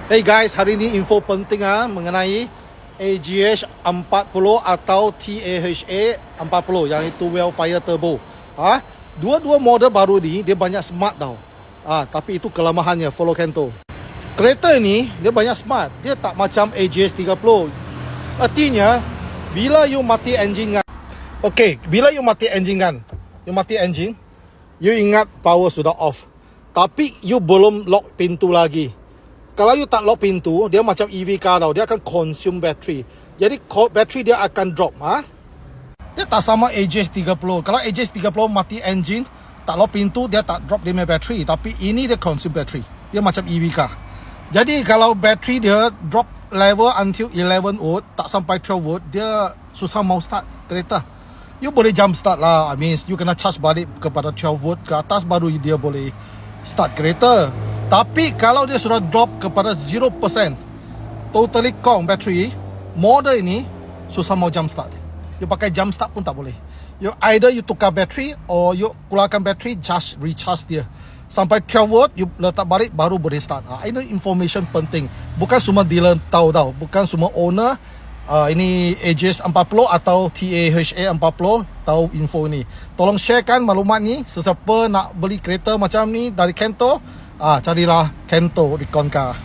Hey guys, hari ini info penting mengenai AGH 40 atau TAHA 40 yang itu Wellfire Turbo. Dua-dua model baru ni dia banyak smart tau. Tapi itu kelemahannya, follow Kento. Kereta ni dia banyak smart. Dia tak macam AGH 30. Artinya bila you mati engine kan. Okay, bila you mati engine kan. You mati engine, you ingat power sudah off. Tapi you belum lock pintu lagi. Kalau you tak lock pintu, dia macam EV car tau. Dia akan consume battery. Jadi battery dia akan drop. Dia tak sama AGH 30. Kalau AGH 30 mati engine, tak lock pintu, dia tak drop dia punya battery. Tapi ini dia consume battery. Dia macam EV car. Jadi kalau battery dia drop level until 11 volt, tak sampai 12 volt, dia susah mau start kereta. You boleh jump start lah. I mean, you kena charge balik kepada 12 volt ke atas, baru dia boleh start kereta. Tapi kalau dia sudah drop kepada 0%, totally kong battery, model ini susah mau jump start. You pakai jump start pun tak boleh. Either you tukar battery or you keluarkan battery, just recharge dia. Sampai 12 volt, you letak balik baru boleh start. Ini information penting. Bukan semua dealer tahu tau. Bukan semua owner ini AGH 40 atau TAHA 40 tahu info ni. Tolong sharekan maklumat ni. Sesiapa nak beli kereta macam ni dari Kento, carilah Kento Recon Car.